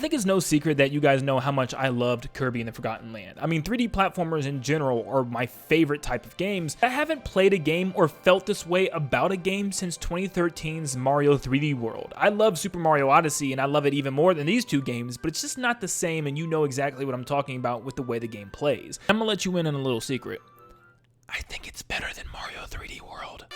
I think it's no secret that you guys know how much I loved Kirby and the Forgotten Land. I mean, 3D platformers in general are my favorite type of games. I haven't played a game or felt this way about a game since 2013's Mario 3D World. I love Super Mario Odyssey and I love it even more than these two games, but it's just not the same, and you know exactly what I'm talking about with the way the game plays. I'm gonna let you in on a little secret. I think it's better than Mario 3D World.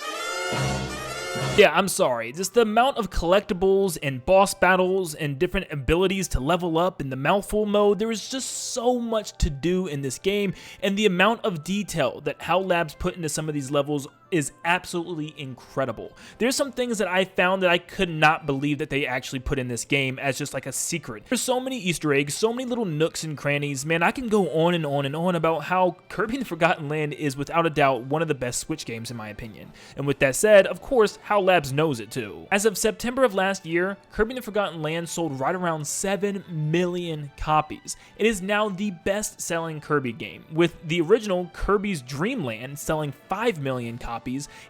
Yeah, I'm sorry. Just the amount of collectibles and boss battles and different abilities to level up in the mouthful mode, there is just so much to do in this game, and the amount of detail that HAL Labs put into some of these levels is absolutely incredible. There's some things that I found that I could not believe that they actually put in this game as just like a secret. There's so many Easter eggs, so many little nooks and crannies. Man, I can go on and on and on about how Kirby and the Forgotten Land is without a doubt one of the best Switch games in my opinion. And with that said, of course, HAL Labs knows it too. As of September of last year, Kirby and the Forgotten Land sold right around 7 million copies. It is now the best-selling Kirby game, with the original Kirby's Dream Land selling 5 million copies,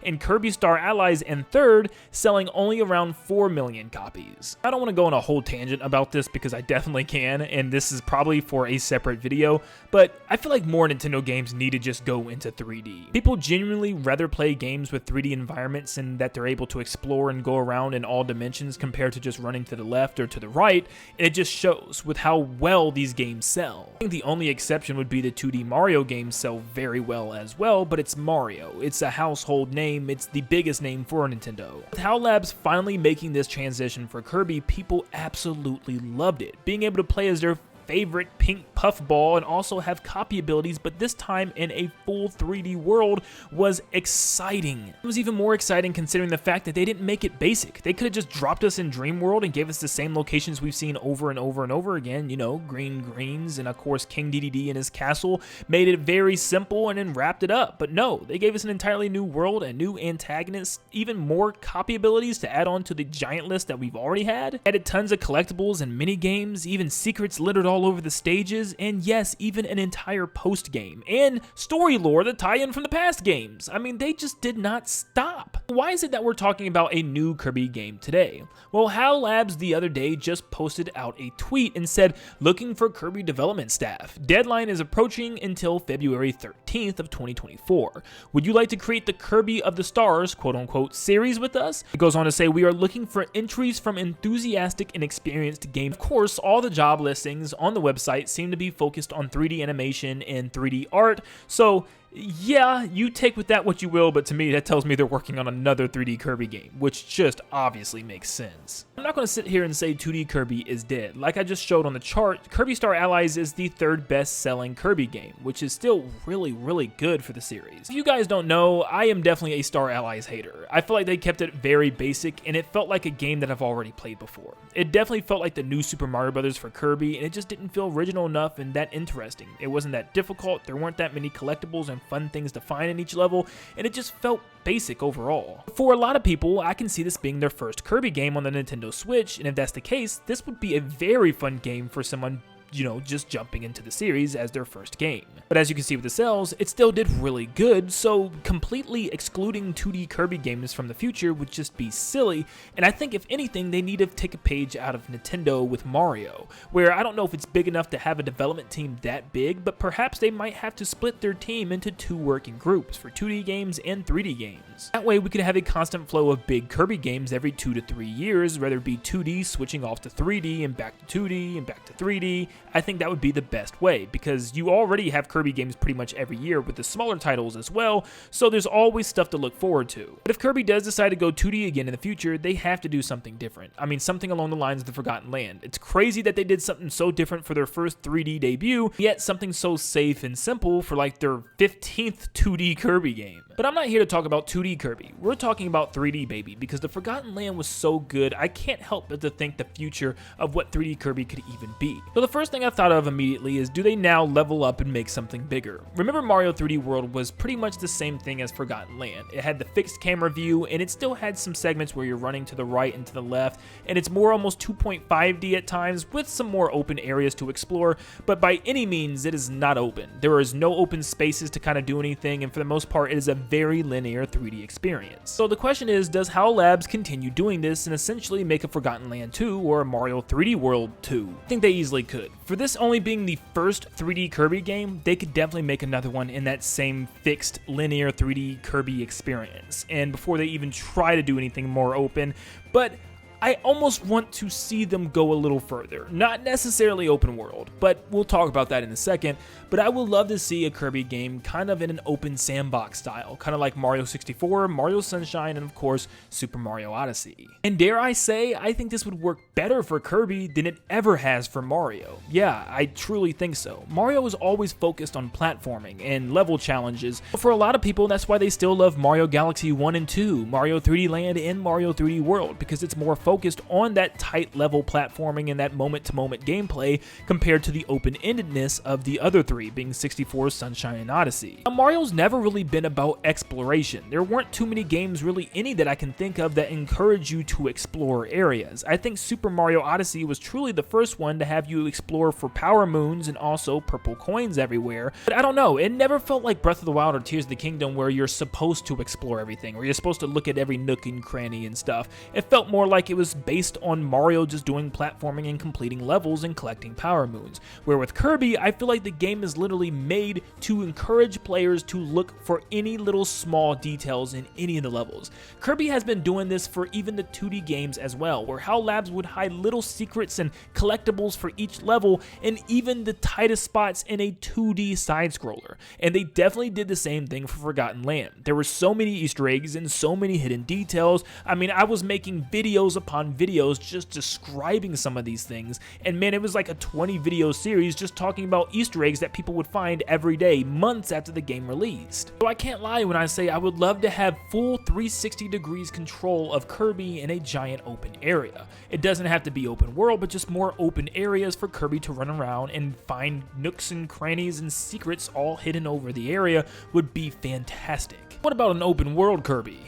and Kirby Star Allies in third, selling only around 4 million copies. I don't want to go on a whole tangent about this because I definitely can, and this is probably for a separate video, but I feel like more Nintendo games need to just go into 3D. People genuinely rather play games with 3D environments and that they're able to explore and go around in all dimensions compared to just running to the left or to the right, and it just shows with how well these games sell. I think the only exception would be the 2D Mario games sell very well as well, but it's Mario. It's a household name, it's the biggest name for Nintendo. With HAL Labs finally making this transition for Kirby, people absolutely loved it. Being able to play as their favorite pink puffball and also have copy abilities, but this time in a full 3D world, was exciting. It was even more exciting considering the fact that they didn't make it basic. They could have just dropped us in Dream World and gave us the same locations we've seen over and over and over again, you know, green greens, and of course King Dedede and his castle, made it very simple and then wrapped it up. But no, they gave us an entirely new world, a new antagonist, even more copy abilities to add on to the giant list that we've already had, added tons of collectibles and mini games, even secrets littered all over the stages, and yes, even an entire post game and story lore that tie in from the past games. I mean, they just did not stop. Why is it that we're talking about a new Kirby game today? Well, HAL Labs the other day just posted out a tweet and said, looking for Kirby development staff. Deadline is approaching until February 13th of 2024. Would you like to create the Kirby of the Stars, quote unquote, series with us? It goes on to say, we are looking for entries from enthusiastic and experienced game. Of course, all the job listings on the website seem to be focused on 3D animation and 3D art, so yeah, you take with that what you will, but to me that tells me they're working on another 3D Kirby game, which just obviously makes sense. I'm not going to sit here and say 2D Kirby is dead. Like I just showed on the chart, Kirby Star Allies is the third best selling Kirby game, which is still really good for the series. If you guys don't know, I am definitely a Star Allies hater. I feel like they kept it very basic, and it felt like a game that I've already played before. It definitely felt like the new Super Mario Bros. For Kirby, and it just didn't feel original enough and that interesting. It wasn't that difficult, there weren't that many collectibles and fun things to find in each level, and it just felt basic overall. For a lot of people, I can see this being their first Kirby game on the Nintendo Switch, and if that's the case, this would be a very fun game for someone, you know, just jumping into the series as their first game. But as you can see with the sales, it still did really good, so completely excluding 2D Kirby games from the future would just be silly, and I think if anything, they need to take a page out of Nintendo with Mario, where I don't know if it's big enough to have a development team that big, but perhaps they might have to split their team into two working groups for 2D games and 3D games. That way we could have a constant flow of big Kirby games every 2 to 3 years, whether it be 2D switching off to 3D and back to 2D and back to 3D. I think that would be the best way, because you already have Kirby games pretty much every year with the smaller titles as well, so there's always stuff to look forward to. But if Kirby does decide to go 2D again in the future, they have to do something different. I mean, something along the lines of the Forgotten Land. It's crazy that they did something so different for their first 3D debut, yet something so safe and simple for like their 15th 2D Kirby game. But I'm not here to talk about 2D Kirby. We're talking about 3D, baby, because the Forgotten Land was so good, I can't help but to think the future of what 3D Kirby could even be. So the first first thing I thought of immediately is, do they now level up and make something bigger? Remember, Mario 3D World was pretty much the same thing as Forgotten Land. It had the fixed camera view, and it still had some segments where you're running to the right and to the left, and it's more almost 2.5D at times with some more open areas to explore, but by any means it is not open. There is no open spaces to kind of do anything, and for the most part it is a very linear 3D experience. So the question is, does HAL Labs continue doing this and essentially make a Forgotten Land 2 or a Mario 3D World 2? I think they easily could. For this only being the first 3D Kirby game, they could definitely make another one in that same fixed linear 3D Kirby experience, and before they even try to do anything more open. But I almost want to see them go a little further. Not necessarily open world, but we'll talk about that in a second. But I would love to see a Kirby game kind of in an open sandbox style, kind of like Mario 64, Mario Sunshine, and of course, Super Mario Odyssey. And dare I say, I think this would work better for Kirby than it ever has for Mario. Yeah, I truly think so. Mario is always focused on platforming and level challenges, but for a lot of people, that's why they still love Mario Galaxy 1 and 2, Mario 3D Land, and Mario 3D World, because it's more focused on that tight level platforming and that moment-to-moment gameplay compared to the open-endedness of the other three, being 64, Sunshine, and Odyssey. Now, Mario's never really been about exploration. There weren't too many games, really any that I can think of, that encourage you to explore areas. I think Super Mario Odyssey was truly the first one to have you explore for power moons and also purple coins everywhere. But I don't know, it never felt like Breath of the Wild or Tears of the Kingdom where you're supposed to explore everything, or you're supposed to look at every nook and cranny and stuff. It felt more like it was based on Mario just doing platforming and completing levels and collecting power moons. Where with Kirby, I feel like the game is literally made to encourage players to look for any little small details in any of the levels. Kirby has been doing this for even the 2D games as well, where HAL Labs would hide little secrets and collectibles for each level, and even the tightest spots in a 2D side-scroller. And they definitely did the same thing for Forgotten Land. There were so many Easter eggs and so many hidden details. I mean, I was making videos upon videos just describing some of these things, and man, it was like a 20 video series just talking about Easter eggs that people would find every day, months after the game released. So I can't lie when I say I would love to have full 360 degrees control of Kirby in a giant open area. It doesn't have to be open world, but just more open areas for Kirby to run around and find nooks and crannies and secrets all hidden over the area would be fantastic. What about an open world Kirby?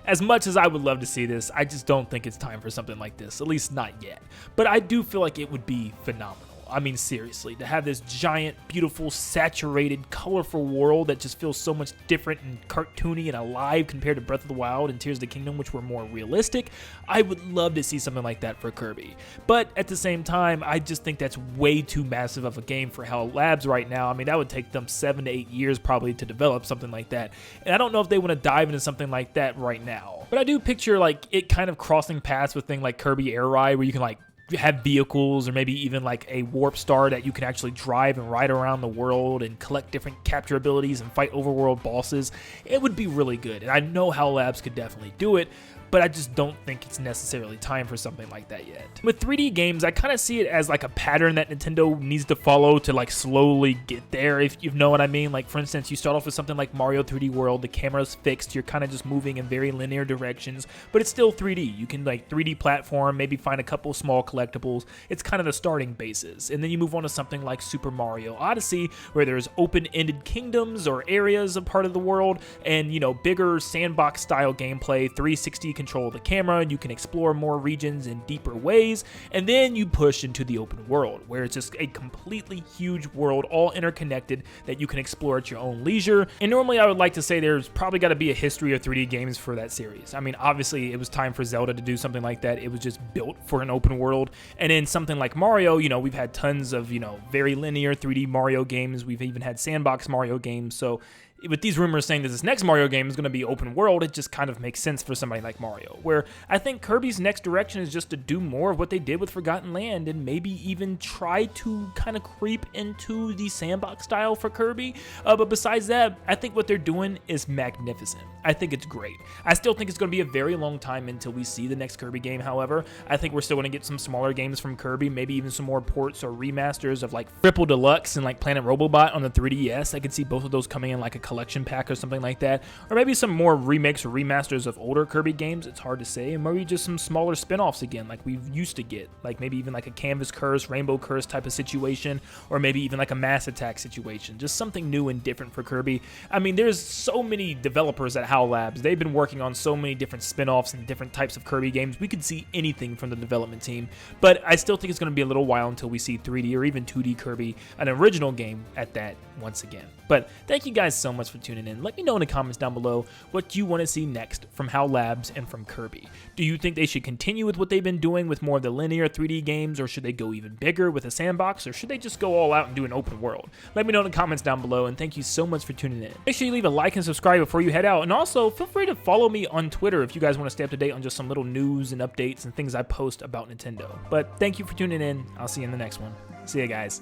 As much as I would love to see this, I just don't think it's time for something like this, at least not yet. But I do feel like it would be phenomenal. I mean, seriously, to have this giant, beautiful, saturated, colorful world that just feels so much different and cartoony and alive compared to Breath of the Wild and Tears of the Kingdom, which were more realistic, I would love to see something like that for Kirby. But at the same time, I just think that's way too massive of a game for HAL Labs right now. I mean, that would take them 7 to 8 years probably to develop something like that. And I don't know if they want to dive into something like that right now. But I do picture like it kind of crossing paths with things like Kirby Air Ride, where you can like have vehicles or maybe even like a warp star that you can actually drive and ride around the world and collect different capture abilities and fight overworld bosses. It would be really good, and I know HAL Labs could definitely do it, but I just don't think it's necessarily time for something like that yet. With 3D games, I kind of see it as like a pattern that Nintendo needs to follow to like slowly get there, if you know what I mean. Like for instance, you start off with something like Mario 3D World, the camera's fixed, you're kind of just moving in very linear directions, but it's still 3D. You can like 3D platform, maybe find a couple small collectibles. It's kind of the starting basis. And then you move on to something like Super Mario Odyssey, where there's open-ended kingdoms or areas of part of the world, and you know, bigger sandbox style gameplay, 360 control of the camera, and you can explore more regions in deeper ways. And then you push into the open world, where it's just a completely huge world, all interconnected, that you can explore at your own leisure. And normally I would like to say there's probably got to be a history of 3D games for that series. I mean, obviously it was time for Zelda to do something like that. It was just built for an open world. And in something like Mario, you know, we've had tons of, you know, very linear 3D Mario games. We've even had sandbox Mario games. So with these rumors saying that this next Mario game is going to be open world, it just kind of makes sense for somebody like Mario, where I think Kirby's next direction is just to do more of what they did with Forgotten Land, and maybe even try to kind of creep into the sandbox style for Kirby. But besides that, I think what they're doing is magnificent. I think it's great. I still think it's going to be a very long time until we see the next Kirby game, however. I think we're still going to get some smaller games from Kirby, maybe even some more ports or remasters of like Triple Deluxe and like Planet Robobot on the 3DS. I could see both of those coming in like a collection pack or something like that, or maybe some more remakes or remasters of older Kirby games. It's hard to say, and maybe just some smaller spin-offs again, like we used to get, like maybe even like a Canvas Curse, Rainbow Curse type of situation, or maybe even like a Mass Attack situation, just something new and different for Kirby. I mean, there's so many developers at HAL Labs. They've been working on so many different spin-offs and different types of Kirby games. We could see anything from the development team, but I still think it's going to be a little while until we see 3D or even 2D Kirby, an original game at that, once again. But thank you guys so much for tuning in. Let me know in the comments down below what you want to see next from HAL Labs and from Kirby. Do you think they should continue with what they've been doing with more of the linear 3D games, or should they go even bigger with a sandbox, or should they just go all out and do an open world? Let me know in the comments down below, and thank you so much for tuning in. Make sure you leave a like and subscribe before you head out, and also feel free to follow me on Twitter if you guys want to stay up to date on just some little news and updates and things I post about Nintendo. But thank you for tuning in. I'll see you in the next one. See you guys.